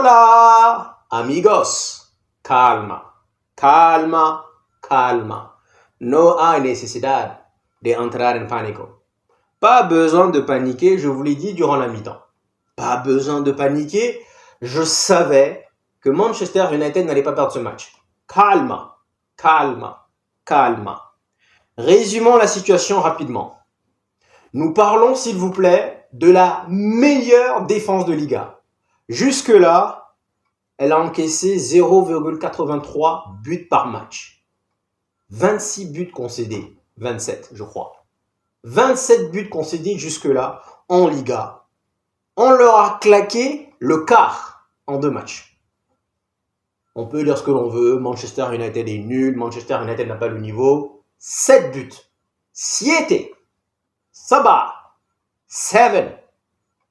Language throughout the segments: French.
Hola, amigos. Calma, calma, calma. No hay necesidad de entrar en pánico. Pas besoin de paniquer, je vous l'ai dit durant la mi-temps. Pas besoin de paniquer, je savais que Manchester United n'allait pas perdre ce match. Calma, calma, calma. Résumons la situation rapidement. Nous parlons, s'il vous plaît, de la meilleure défense de Liga. Jusque-là, elle a encaissé 0,83 buts par match. 26 buts concédés. 27, je crois. 27 buts concédés jusque-là en Liga. On leur a claqué le quart en 2 matchs. On peut dire ce que l'on veut. Manchester United est nul. Manchester United n'a pas le niveau. 7 buts. 7. Sabah. 7.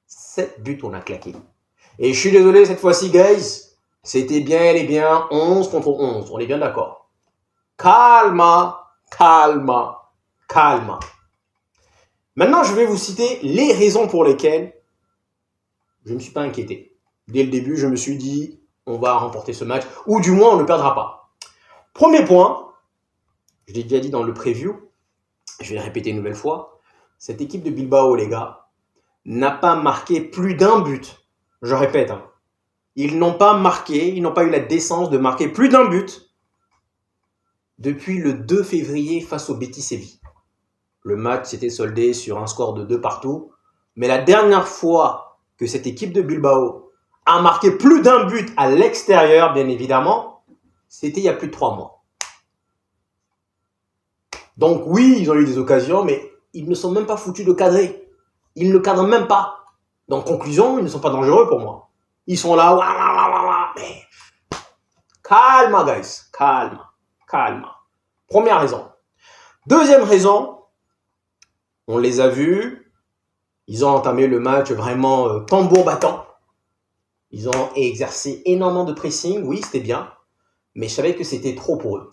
7 buts on a claqué. Et je suis désolé cette fois-ci, guys. C'était bien et bien 11 contre 11. On est bien d'accord. Calma, calma, calma. Maintenant, je vais vous citer les raisons pour lesquelles je ne me suis pas inquiété. Dès le début, je me suis dit, on va remporter ce match, ou du moins, on ne perdra pas. Premier point, je l'ai déjà dit dans le preview, je vais le répéter une nouvelle fois, cette équipe de Bilbao, les gars, n'a pas marqué plus d'un but. Je répète, ils n'ont pas marqué, ils n'ont pas eu la décence de marquer plus d'un but depuis le 2 février face au Betis Séville. Le match s'était soldé sur un score de 2 partout, mais la dernière fois que cette équipe de Bilbao a marqué plus d'un but à l'extérieur, bien évidemment, c'était il y a plus de 3 mois. Donc oui, ils ont eu des occasions, mais ils ne sont même pas foutus de cadrer. Ils ne cadrent même pas. Donc conclusion, ils ne sont pas dangereux pour moi. Ils sont là, mais... Calma, guys, calma, calma. Première raison. Deuxième raison, on les a vus, ils ont entamé le match vraiment tambour battant. Ils ont exercé énormément de pressing, oui, c'était bien, mais je savais que c'était trop pour eux.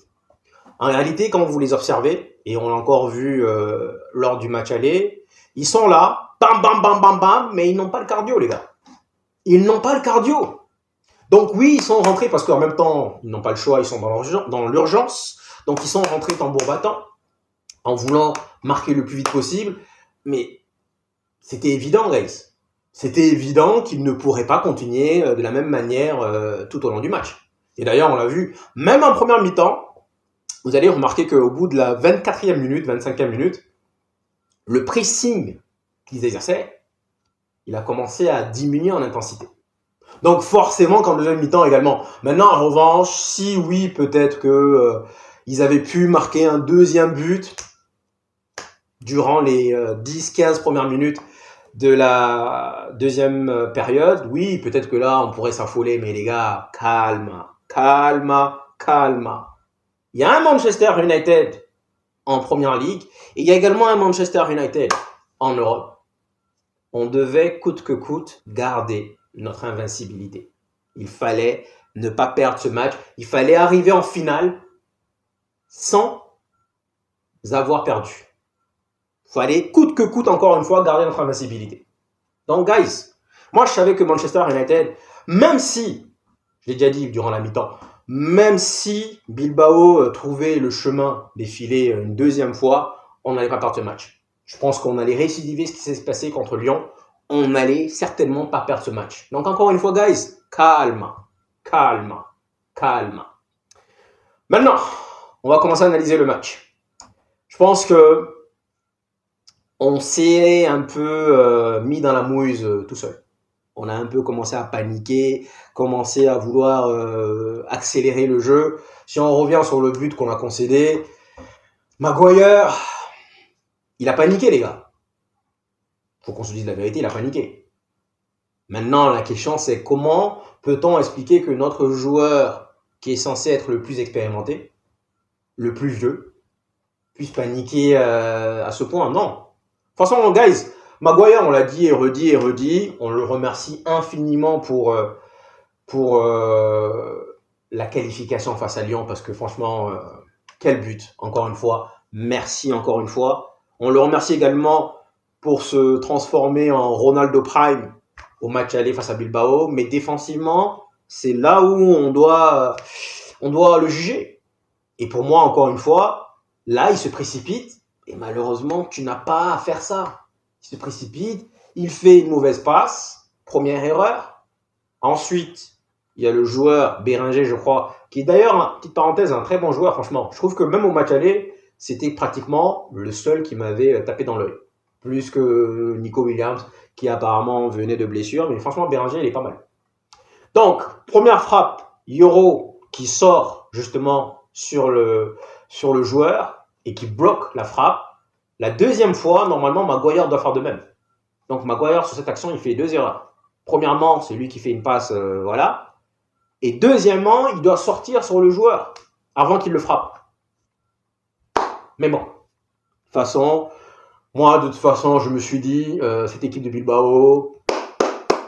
En réalité, quand vous les observez, et on l'a encore vu lors du match aller, ils sont là, bam, bam, bam, bam, bam, mais ils n'ont pas le cardio, les gars. Ils n'ont pas le cardio. Donc oui, ils sont rentrés parce qu'en même temps, ils n'ont pas le choix, ils sont dans l'urgence. Donc ils sont rentrés tambour battant en voulant marquer le plus vite possible. Mais c'était évident, guys. C'était évident qu'ils ne pourraient pas continuer de la même manière tout au long du match. Et d'ailleurs, on l'a vu, même en première mi-temps, vous allez remarquer qu'au bout de la 24e minute, 25e minute, le pressing qu'ils exerçaient, il a commencé à diminuer en intensité. Donc forcément qu'en deuxième mi-temps également. Maintenant, en revanche, si oui, peut-être que ils avaient pu marquer un deuxième but durant les 10-15 premières minutes de la deuxième période, oui, peut-être que là, on pourrait s'affoler. Mais les gars, calma, calma, calma. Il y a un Manchester United en Première Ligue et il y a également un Manchester United en Europe. On devait coûte que coûte garder notre invincibilité. Il fallait ne pas perdre ce match. Il fallait arriver en finale sans avoir perdu. Il fallait coûte que coûte, encore une fois, garder notre invincibilité. Donc, guys, moi, je savais que Manchester United, même si, je l'ai déjà dit durant la mi-temps, même si Bilbao trouvait le chemin défiler une deuxième fois, on n'allait pas perdre ce match. Je pense qu'on allait récidiver ce qui s'est passé contre Lyon. On n'allait certainement pas perdre ce match. Donc encore une fois, guys, calma, calma, calma. Maintenant, on va commencer à analyser le match. Je pense que on s'est un peu mis dans la mouise tout seul. On a un peu commencé à paniquer, commencé à vouloir accélérer le jeu. Si on revient sur le but qu'on a concédé, Maguire, il a paniqué, les gars. Faut qu'on se dise la vérité, il a paniqué. Maintenant, la question, c'est comment peut-on expliquer que notre joueur, qui est censé être le plus expérimenté, le plus vieux, puisse paniquer à ce point? Non. De toute façon, guys, Maguire, on l'a dit et redit, on le remercie infiniment pour la qualification face à Lyon, parce que franchement, quel but, encore une fois. Merci encore une fois. On le remercie également pour se transformer en Ronaldo Prime au match aller face à Bilbao, mais défensivement, C'est là où on doit le juger. Et pour moi, encore une fois, là, il se précipite. Et malheureusement, tu n'as pas à faire ça. Il se précipite, il fait une mauvaise passe, première erreur. Ensuite, il y a le joueur Bérenger, je crois, qui est d'ailleurs, petite parenthèse, un très bon joueur, franchement. Je trouve que même au match aller, c'était pratiquement le seul qui m'avait tapé dans l'œil. Plus que Nico Williams, qui apparemment venait de blessure. Mais franchement, Bérenger, il est pas mal. Donc, première frappe, Yoro qui sort justement sur le joueur et qui bloque la frappe. La deuxième fois, normalement, Maguire doit faire de même. Donc, Maguire, sur cette action, il fait 2 erreurs. Premièrement, c'est lui qui fait une passe, voilà. Et deuxièmement, il doit sortir sur le joueur avant qu'il le frappe. Mais bon, de toute façon, je me suis dit, cette équipe de Bilbao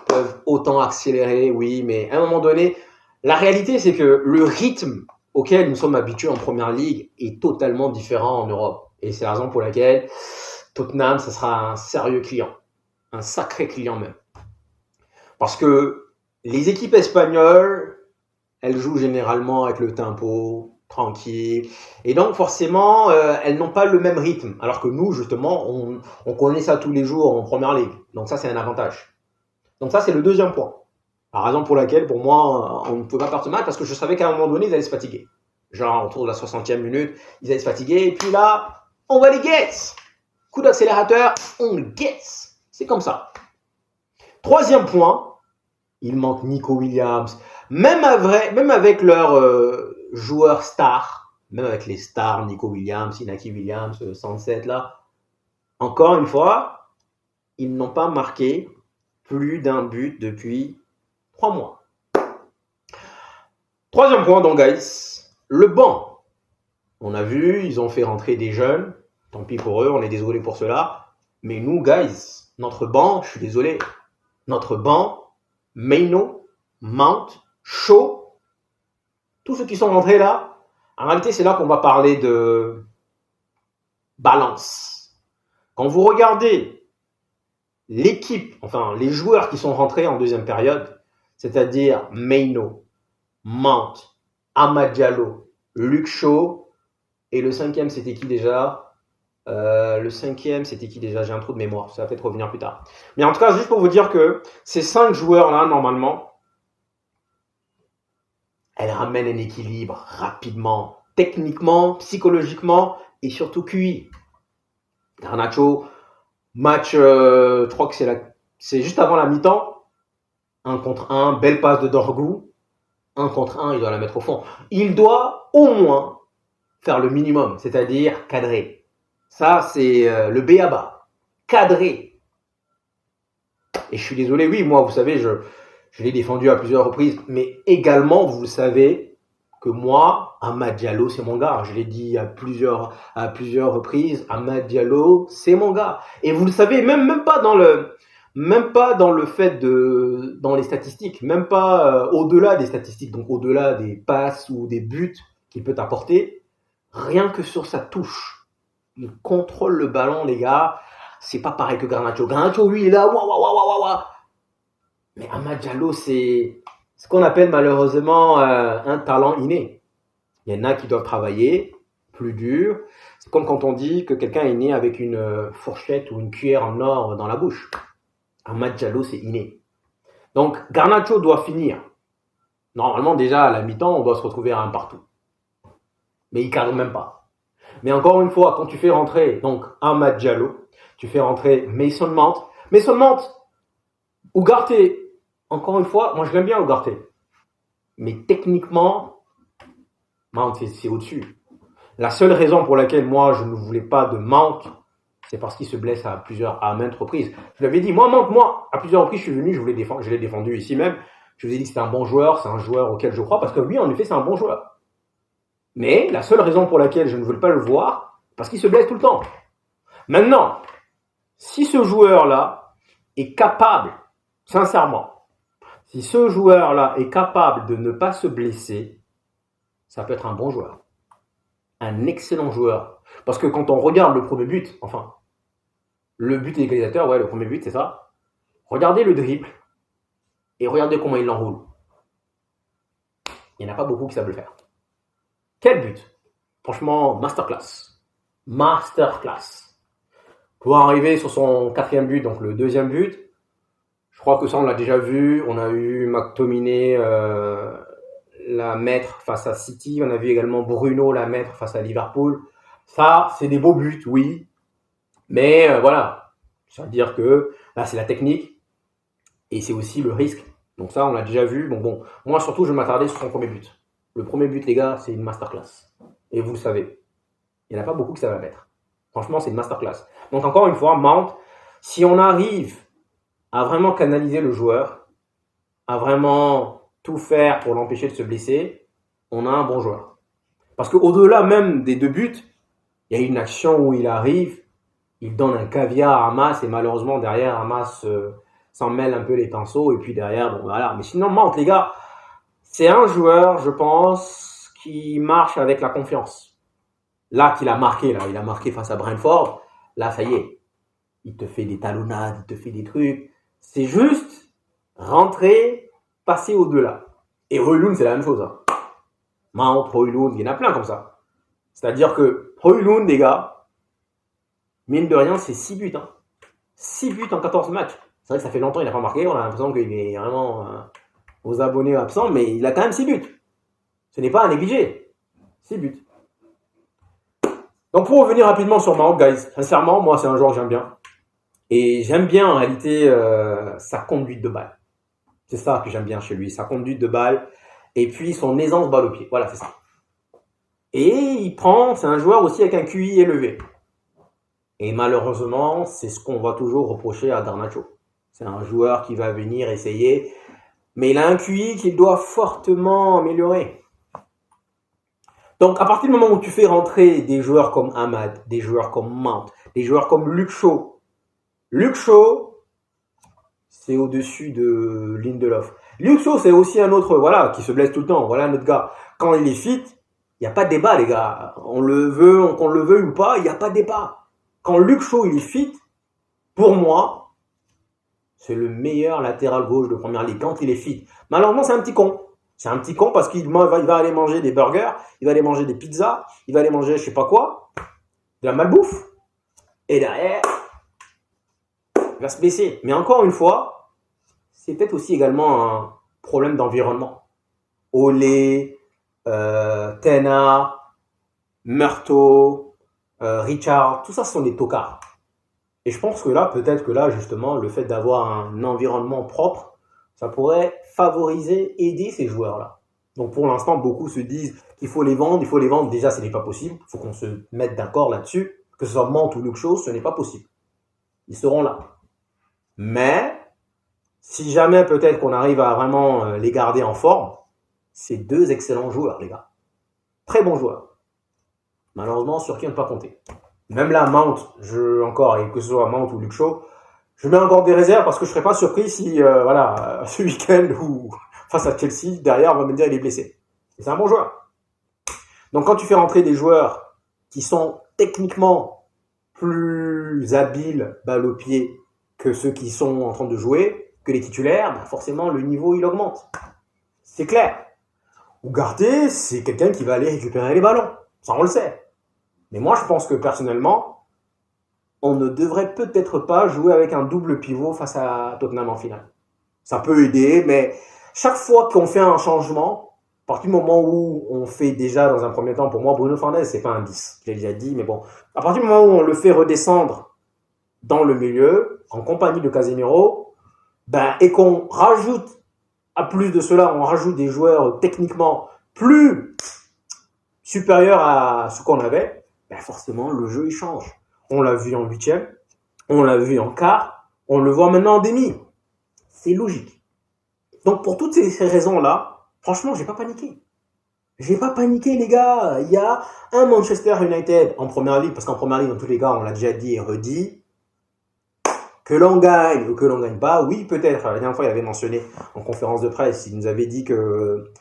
peuvent autant accélérer, oui, mais à un moment donné, la réalité, c'est que le rythme auquel nous sommes habitués en Première Ligue est totalement différent en Europe. Et c'est la raison pour laquelle Tottenham, ce sera un sérieux client. Un sacré client même. Parce que les équipes espagnoles, elles jouent généralement avec le tempo, tranquille. Et donc, forcément, elles n'ont pas le même rythme. Alors que nous, justement, on connaît ça tous les jours en Première Ligue. Donc ça, c'est un avantage. Donc ça, c'est le deuxième point. La raison pour laquelle, pour moi, on ne peut pas perdre ce match, parce que je savais qu'à un moment donné, ils allaient se fatiguer. Genre, autour de la 60e minute, ils allaient se fatiguer. Et puis là, on va les guette. Coup d'accélérateur, on les guette. C'est comme ça. Troisième point, il manque Nico Williams. Même avec leurs joueurs stars, même avec les stars, Nico Williams, Inaki Williams, Sunset, là, encore une fois, ils n'ont pas marqué plus d'un but depuis 3 mois. Troisième point, donc, guys, le banc. On a vu, ils ont fait rentrer des jeunes. Tant pis pour eux, on est désolé pour cela. Mais nous, guys, notre banc, je suis désolé, notre banc, Maino, Mount, Shaw, tous ceux qui sont rentrés là, en réalité, c'est là qu'on va parler de balance. Quand vous regardez l'équipe, enfin les joueurs qui sont rentrés en deuxième période, c'est-à-dire Maino, Mount, Amad Diallo, Luke Shaw, et le cinquième, c'était qui déjà ? J'ai un trou de mémoire, ça va peut-être revenir plus tard. Mais en tout cas, juste pour vous dire que ces 5 joueurs-là, normalement, elles ramènent un équilibre rapidement, techniquement, psychologiquement et surtout QI. Garnacho, match, je crois que c'est juste avant la mi-temps, 1 contre 1, belle passe de Dorgu, 1 contre 1, il doit la mettre au fond. Il doit au moins faire le minimum, c'est-à-dire cadrer. Ça, c'est le b.a.-ba. Cadrer. Et je suis désolé, oui, moi, vous savez, je l'ai défendu à plusieurs reprises, mais également, vous savez que moi, Amad Diallo, c'est mon gars. Je l'ai dit à plusieurs reprises, Amad Diallo, c'est mon gars. Et vous le savez, même pas dans le fait dans les statistiques, même pas au-delà des statistiques, donc au-delà des passes ou des buts qu'il peut apporter, rien que sur sa touche. Il contrôle le ballon, les gars. C'est pas pareil que Garnacho. Garnacho, lui, il est là, waouh. Mais Amad Diallo, c'est ce qu'on appelle malheureusement un talent inné. Il y en a qui doivent travailler plus dur. C'est comme quand on dit que quelqu'un est né avec une fourchette ou une cuillère en or dans la bouche. Amad Diallo, c'est inné. Donc, Garnacho doit finir. Normalement, déjà, à la mi-temps, on doit se retrouver à 1 partout. Mais il cadre même pas. Mais encore une fois, quand tu fais rentrer donc Amad Diallo, tu fais rentrer Mason Mount, Ugarte, encore une fois, moi je l'aime bien Ugarte. Mais techniquement, Mount c'est au-dessus. La seule raison pour laquelle moi je ne voulais pas de Mount, c'est parce qu'il se blesse à maintes reprises. Je l'avais dit, moi, à plusieurs reprises, je suis venu, je l'ai défendu ici même. Je vous ai dit que c'était un bon joueur, c'est un joueur auquel je crois, parce que lui, en effet, c'est un bon joueur. Mais la seule raison pour laquelle je ne voulais pas le voir, parce qu'il se blesse tout le temps. Maintenant, si ce joueur-là est capable, sincèrement, si ce joueur-là est capable de ne pas se blesser, ça peut être un bon joueur. Un excellent joueur. Parce que quand on regarde le premier but, enfin, le but égalisateur, ouais, le premier but, c'est ça. Regardez le dribble et regardez comment il l'enroule. Il n'y en a pas beaucoup qui savent le faire. Quel but? Franchement, masterclass. Masterclass. Pour arriver sur son 4e but, donc le 2e but, je crois que ça on l'a déjà vu. On a eu McTominay la mettre face à City. On a vu également Bruno la mettre face à Liverpool. Ça, c'est des beaux buts, oui. Mais voilà, ça veut dire que là, c'est la technique et c'est aussi le risque. Donc ça, on l'a déjà vu. Bon, moi surtout, je vais m'attarder sur son premier but. Le premier but, les gars, c'est une masterclass. Et vous le savez, il n'y en a pas beaucoup qui savent la mettre. Franchement, c'est une masterclass. Donc encore une fois, Mount, si on arrive à vraiment canaliser le joueur, à vraiment tout faire pour l'empêcher de se blesser, on a un bon joueur. Parce qu'au-delà même des 2 buts, il y a une action où il arrive, il donne un caviar à Hamas et malheureusement derrière Hamas s'en mêle un peu les pinceaux et puis derrière, bon voilà. Mais sinon, Mount, les gars, c'est un joueur, je pense, qui marche avec la confiance. Là, il a marqué face à Brentford. Là, ça y est, il te fait des talonnades, il te fait des trucs. C'est juste rentrer, passer au-delà. Et Højlund, c'est la même chose. Hein. Mount, Højlund, il y en a plein comme ça. C'est-à-dire que Højlund, les gars, mine de rien, c'est 6 buts. Hein. 6 buts en 14 matchs. C'est vrai que ça fait longtemps qu'il n'a pas marqué. On a l'impression qu'il est vraiment aux abonnés absents, mais il a quand même 6 buts. Ce n'est pas à négliger. 6 buts. Donc pour revenir rapidement sur Mount, guys, sincèrement, moi c'est un joueur que j'aime bien. Et j'aime bien en réalité sa conduite de balle. C'est ça que j'aime bien chez lui, sa conduite de balle et puis son aisance balle au pied. Voilà, c'est ça. Et c'est un joueur aussi avec un QI élevé. Et malheureusement, c'est ce qu'on va toujours reprocher à Garnacho. C'est un joueur qui va venir essayer, mais il a un QI qu'il doit fortement améliorer. Donc, à partir du moment où tu fais rentrer des joueurs comme Ahmad, des joueurs comme Mount, des joueurs comme Luke Shaw, c'est au-dessus de Lindelof. Luke Shaw, c'est aussi un autre, voilà, qui se blesse tout le temps. Voilà un autre gars. Quand il est fit, il n'y a pas de débat, les gars. Qu'on le veuille ou pas, il n'y a pas de débat. Quand Luke Shaw, il est fit, pour moi, c'est le meilleur latéral gauche de première ligue. Quand il est fit. Malheureusement, c'est un petit con. C'est un petit con parce qu'il va aller manger des burgers, il va aller manger des pizzas, il va aller manger je sais pas quoi, de la malbouffe. Et derrière, il va se blesser. Mais encore une fois, c'est peut-être aussi également un problème d'environnement. Olé, Tena, Murto, Richard, tout ça ce sont des tocards. Et je pense que là, peut-être que là, justement, le fait d'avoir un environnement propre, ça pourrait favoriser, aider ces joueurs-là. Donc pour l'instant, beaucoup se disent qu'il faut les vendre. Déjà, ce n'est pas possible. Il faut qu'on se mette d'accord là-dessus. Que ce soit Mount ou Luke Shaw, ce n'est pas possible. Ils seront là. Mais, si jamais peut-être qu'on arrive à vraiment les garder en forme, c'est 2 excellents joueurs, les gars. Très bons joueurs. Malheureusement, sur qui on ne peut pas compter. Même là, Mount, et que ce soit Mount ou Luke Shaw, je mets encore des réserves parce que je ne serais pas surpris si, ce week-end ou face à Chelsea, derrière, on va me dire qu'il est blessé. Et c'est un bon joueur. Donc, quand tu fais rentrer des joueurs qui sont techniquement plus habiles balle au pied que ceux qui sont en train de jouer, que les titulaires, forcément, le niveau, il augmente. C'est clair. Ugarte, c'est quelqu'un qui va aller récupérer les ballons. Ça, on le sait. Mais moi, je pense que personnellement, on ne devrait peut-être pas jouer avec un double pivot face à Tottenham en finale. Ça peut aider, mais chaque fois qu'on fait un changement, à partir du moment où on fait déjà dans un premier temps, pour moi, Bruno Fernandes, c'est pas un 10, je l'ai déjà dit, mais bon, à partir du moment où on le fait redescendre dans le milieu, en compagnie de Casemiro, et qu'on rajoute, à plus de cela, on rajoute des joueurs techniquement plus supérieurs à ce qu'on avait, forcément, le jeu, il change. On l'a vu en 8e, on l'a vu en quart, on le voit maintenant en demi. C'est logique. Donc pour toutes ces raisons-là, franchement, j'ai pas paniqué. J'ai pas paniqué, les gars. Il y a un Manchester United en première ligue, parce qu'en première ligue, dans tous les cas, on l'a déjà dit et redit, que l'on gagne ou que l'on gagne pas, oui, peut-être. La dernière fois, il avait mentionné en conférence de presse, il nous avait dit que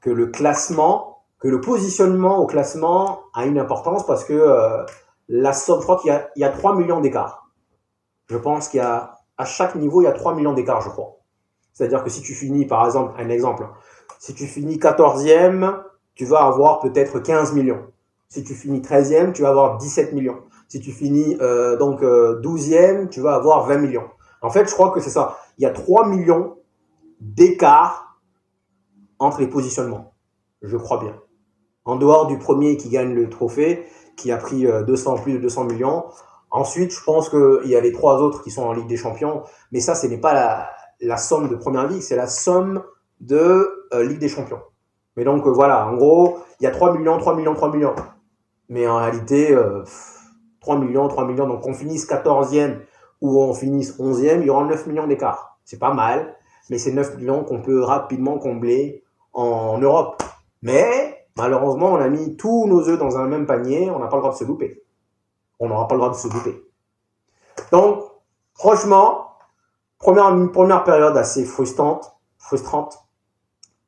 le classement, que le positionnement au classement a une importance parce que la somme, je crois qu'il y a 3 millions d'écarts. Je pense à chaque niveau, il y a 3 millions d'écarts, je crois. C'est-à-dire que si tu finis, par exemple, un exemple, Si tu finis 14e, tu vas avoir peut-être 15 millions. Si tu finis 13e, tu vas avoir 17 millions. Si tu finis 12e, tu vas avoir 20 millions. En fait, je crois que c'est ça. Il y a 3 millions d'écart entre les positionnements. Je crois bien. En dehors du premier qui gagne le trophée, qui a pris plus de 200 millions. Ensuite, je pense qu'il y a les 3 autres qui sont en Ligue des Champions. Mais ça, ce n'est pas la somme de Première Ligue, c'est la somme de Ligue des Champions. Mais donc, voilà, en gros, il y a 3 millions, 3 millions, 3 millions. Mais en réalité, 3 millions, 3 millions. Donc, qu'on finisse 14e ou on finisse 11e, il y aura 9 millions d'écart. C'est pas mal, mais c'est 9 millions qu'on peut rapidement combler en Europe. Mais, malheureusement, on a mis tous nos œufs dans un même panier, on n'a pas le droit de se louper. On n'aura pas le droit de se louper. Donc, franchement, première période assez frustrante.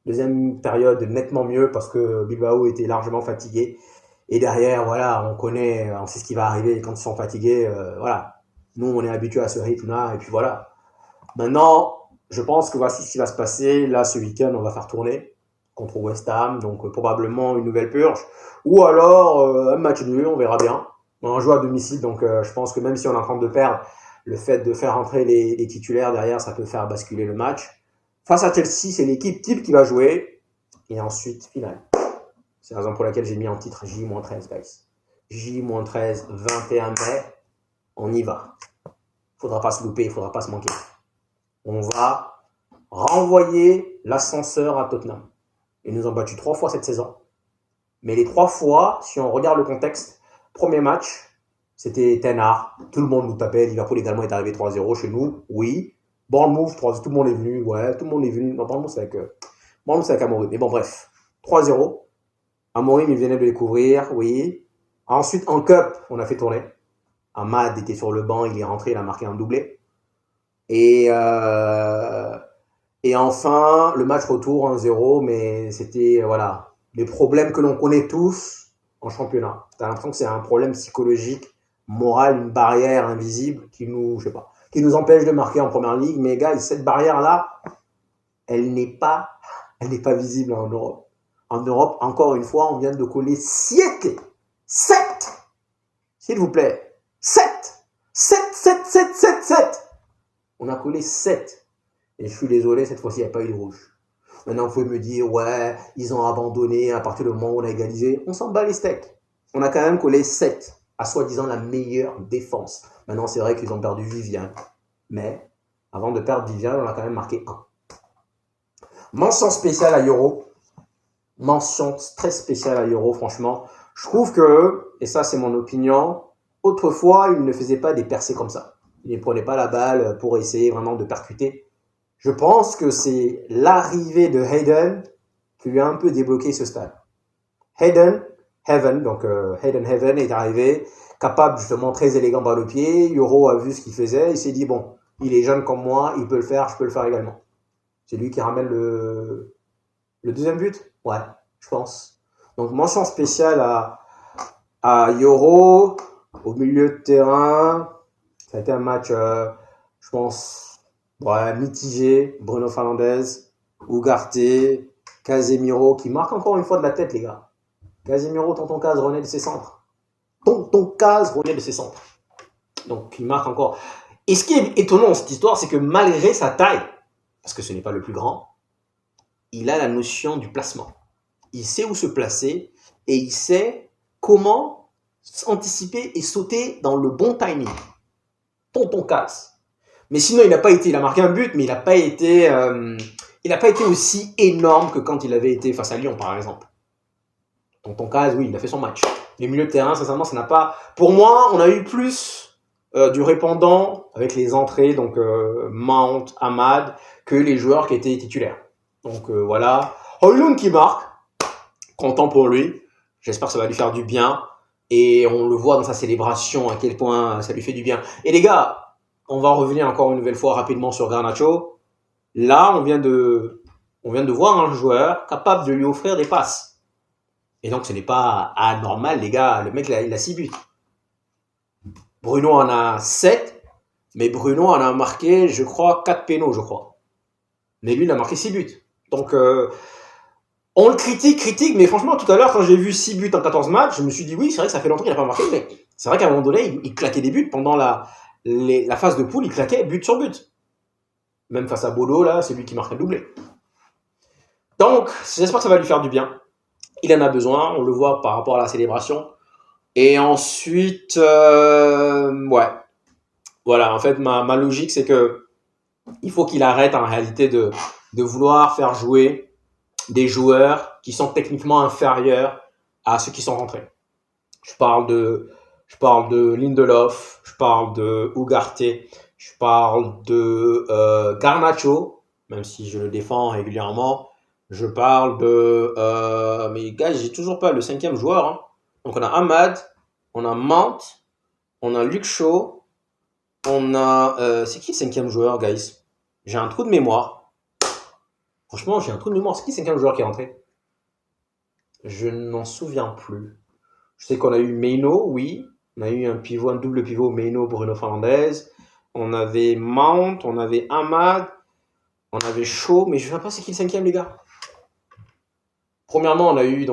Deuxième période nettement mieux parce que Bilbao était largement fatigué. Et derrière, voilà, on sait ce qui va arriver quand ils sont fatigués. Voilà, nous, on est habitués à ce rythme-là. Et puis voilà. Maintenant, je pense que voici ce qui va se passer. Là, ce week-end, on va faire tourner contre West Ham. Donc, probablement une nouvelle purge. Ou alors, un match nul, on verra bien. On joue à domicile, donc je pense que même si on est en train de perdre, le fait de faire entrer les titulaires derrière, ça peut faire basculer le match. Face à Chelsea, c'est l'équipe type qui va jouer. Et ensuite, finale. C'est la raison pour laquelle j'ai mis en titre J-13, guys. J-13, 21 mai, on y va. Faudra pas se louper, il faudra pas se manquer. On va renvoyer l'ascenseur à Tottenham. Ils nous ont battu 3 fois cette saison. Mais les 3 fois, si on regarde le contexte, premier match, c'était Ten Hag. Tout le monde nous tapait. Liverpool également est arrivé 3-0 chez nous. Oui. Bournemouth, tout le monde est venu. Ouais, tout le monde est venu. Non, Bournemouth, c'est avec Amorim. Mais bon, bref. 3-0. Amorim, il venait de découvrir. Oui. Ensuite, en Cup, on a fait tourner. Ahmad était sur le banc. Il est rentré. Il a marqué un doublé. Et enfin, le match retour 1-0. Mais c'était, voilà, les problèmes que l'on connaît tous en championnat. T'as l'impression que c'est un problème psychologique, moral, une barrière invisible qui nous empêche de marquer en première ligue. Mais gars, cette barrière-là, elle n'est pas visible en Europe. En Europe, encore une fois, on vient de coller 7, s'il vous plaît, 7. On a collé 7. Et je suis désolé, cette fois-ci, il n'y a pas eu de rouge. Maintenant, vous pouvez me dire, ouais, ils ont abandonné à partir du moment où on a égalisé. On s'en bat les steaks. On a quand même collé 7, à soi-disant la meilleure défense. Maintenant, c'est vrai qu'ils ont perdu Vivian. Mais, avant de perdre Vivian, on a quand même marqué 1. Mention spéciale à Euro. Mention très spéciale à Euro, franchement. Je trouve que, et ça c'est mon opinion, autrefois, ils ne faisaient pas des percées comme ça. Ils ne prenaient pas la balle pour essayer vraiment de percuter. Je pense que c'est l'arrivée de Hayden qui lui a un peu débloqué ce stade. Hayden Heaven est arrivé, capable justement très élégant par le pied. Euro a vu ce qu'il faisait, il s'est dit bon, il est jeune comme moi, il peut le faire, je peux le faire également. C'est lui qui ramène le deuxième but. Ouais, je pense. Donc mention spéciale à Euro au milieu de terrain. Ça a été un match, je pense, mitigé. Bruno Fernandes, Ugarte, Casemiro qui marque encore une fois de la tête, les gars. Casemiro, Tonton Caz, renaît de ses centres. Donc, il marque encore. Et ce qui est étonnant dans cette histoire, c'est que malgré sa taille, parce que ce n'est pas le plus grand, il a la notion du placement. Il sait où se placer et il sait comment anticiper et sauter dans le bon timing. Tonton Caz. Mais sinon, il a marqué un but, mais il n'a pas été aussi énorme que quand il avait été face à Lyon, par exemple. Tonton Caz, oui, il a fait son match. Les milieux de terrain, sincèrement, ça n'a pas... Pour moi, on a eu plus du répondant avec les entrées, donc Mount, Ahmad, que les joueurs qui étaient titulaires. Donc voilà. Højlund qui marque. Content pour lui. J'espère que ça va lui faire du bien. Et on le voit dans sa célébration, à quel point ça lui fait du bien. Et les gars, on va revenir encore une nouvelle fois rapidement sur Garnacho. Là, on vient de voir un joueur capable de lui offrir des passes. Et donc, ce n'est pas anormal, les gars. Le mec, il a 6 buts. Bruno en a 7, mais Bruno en a marqué, je crois, 4 pénaux, je crois. Mais lui, il a marqué 6 buts. Donc, On le critique, mais franchement, tout à l'heure, quand j'ai vu 6 buts en 14 matchs, je me suis dit, oui, c'est vrai que ça fait longtemps qu'il n'a pas marqué, mais c'est vrai qu'à un moment donné, il claquait des buts pendant la phase de poule, il claquait but sur but. Même face à Bodo, là, c'est lui qui marquait le doublé. Donc, j'espère que ça va lui faire du bien. Il en a besoin, on le voit par rapport à la célébration. Et ensuite, ouais. Voilà, en fait, ma logique, c'est que il faut qu'il arrête en réalité de vouloir faire jouer des joueurs qui sont techniquement inférieurs à ceux qui sont rentrés. Je parle de Lindelof, je parle de Ugarte, je parle de Garnacho, même si je le défends régulièrement. Je parle de... mais gars, j'ai toujours pas le 5e joueur. Hein. Donc on a Ahmad, on a Mount, on a Luke Shaw, on a... c'est qui le 5e joueur, guys? J'ai un trou de mémoire. Franchement, j'ai un trou de mémoire. C'est qui le 5e joueur qui est rentré? Je n'en souviens plus. Je sais qu'on a eu Meino, oui. On a eu un double pivot Meino, Bruno Fernandes. On avait Mount, on avait Ahmad, on avait Shaw, mais je ne sais pas c'est qui le 5e, les gars. Premièrement, on a eu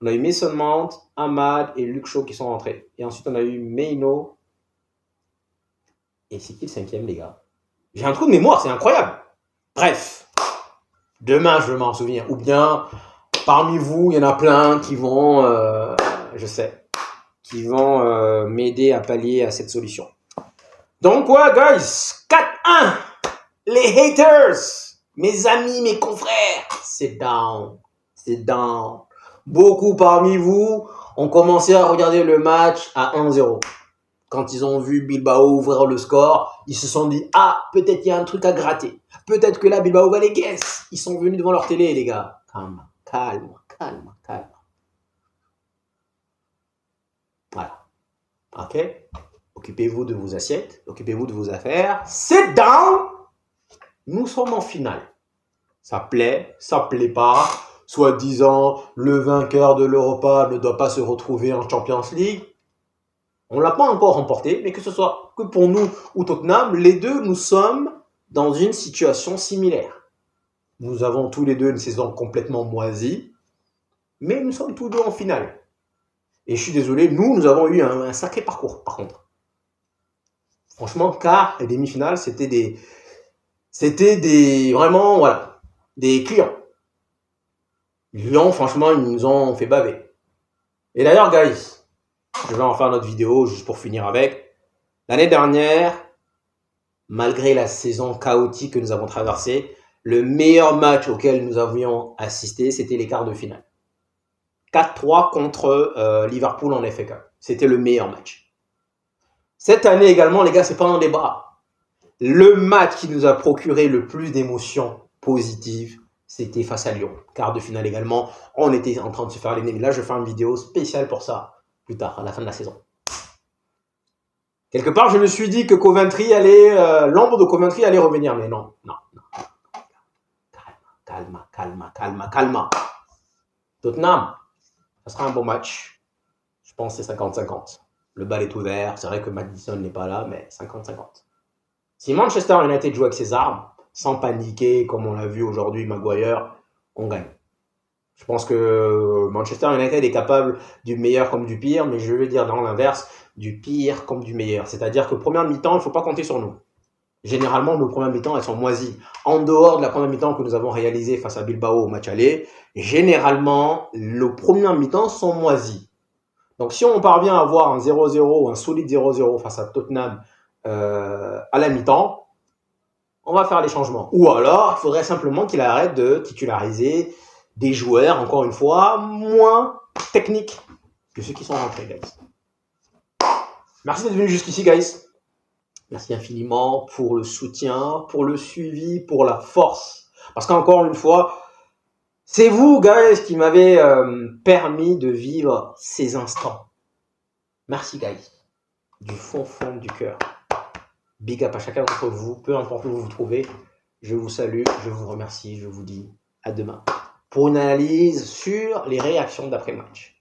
Mason Mount, Ahmad et Luke Shaw qui sont rentrés. Et ensuite, on a eu Meino. Et c'est qui le 5e, les gars? J'ai un trou de mémoire, c'est incroyable. Bref, demain, je vais m'en souvenir. Ou bien, parmi vous, il y en a plein qui vont, m'aider à pallier à cette solution. Donc, ouais, guys, 4-1. Les haters, mes amis, mes confrères, c'est down. Beaucoup parmi vous ont commencé à regarder le match à 1-0. Quand ils ont vu Bilbao ouvrir le score, ils se sont dit « Ah, peut-être il y a un truc à gratter. Peut-être que là, Bilbao va les guess. » Ils sont venus devant leur télé, les gars. Calme. Voilà. OK? Occupez-vous de vos assiettes. Occupez-vous de vos affaires. Sit down! Nous sommes en finale. Ça plaît pas. Soi-disant, le vainqueur de l'Europa ne doit pas se retrouver en Champions League. On ne l'a pas encore remporté, mais que ce soit que pour nous ou Tottenham, les deux, nous sommes dans une situation similaire. Nous avons tous les deux une saison complètement moisie, mais nous sommes tous deux en finale. Et je suis désolé, nous avons eu un sacré parcours, par contre. Franchement, quart et demi-finale, c'était vraiment, voilà, des clients. Lyon, franchement, ils nous ont fait baver. Et d'ailleurs, guys, je vais en faire notre vidéo juste pour finir avec. L'année dernière, malgré la saison chaotique que nous avons traversée, le meilleur match auquel nous avions assisté, c'était les quarts de finale. 4-3 contre Liverpool en FA Cup. C'était le meilleur match. Cette année également, les gars, c'est pas un débat. Le match qui nous a procuré le plus d'émotions positives, c'était face à Lyon. Quart de finale également. On était en train de se faire les nez. Mais là, je vais faire une vidéo spéciale pour ça. Plus tard, à la fin de la saison. Quelque part, je me suis dit que l'ombre de Coventry allait revenir, mais non. Calma. Tottenham, ça sera un bon match. Je pense que c'est 50-50. Le bal est ouvert. C'est vrai que Maddison n'est pas là, mais 50-50. Si Manchester United joue avec ses armes, sans paniquer, comme on l'a vu aujourd'hui, Maguire, on gagne. Je pense que Manchester United est capable du meilleur comme du pire, mais je vais dire dans l'inverse, du pire comme du meilleur. C'est-à-dire que première mi-temps, il ne faut pas compter sur nous. Généralement, nos premières mi-temps, elles sont moisies. En dehors de la première mi-temps que nous avons réalisée face à Bilbao au match aller, généralement, nos premières mi-temps sont moisies. Donc, si on parvient à avoir un 0-0 ou un solide 0-0 face à Tottenham à la mi-temps, on va faire les changements. Ou alors, il faudrait simplement qu'il arrête de titulariser des joueurs, encore une fois, moins techniques que ceux qui sont rentrés, guys. Merci d'être venu jusqu'ici, guys. Merci infiniment pour le soutien, pour le suivi, pour la force. Parce qu'encore une fois, c'est vous, guys, qui m'avez permis de vivre ces instants. Merci, guys. Du fond du cœur. Big up à chacun d'entre vous, peu importe où vous vous trouvez. Je vous salue, je vous remercie, je vous dis à demain pour une analyse sur les réactions d'après-match.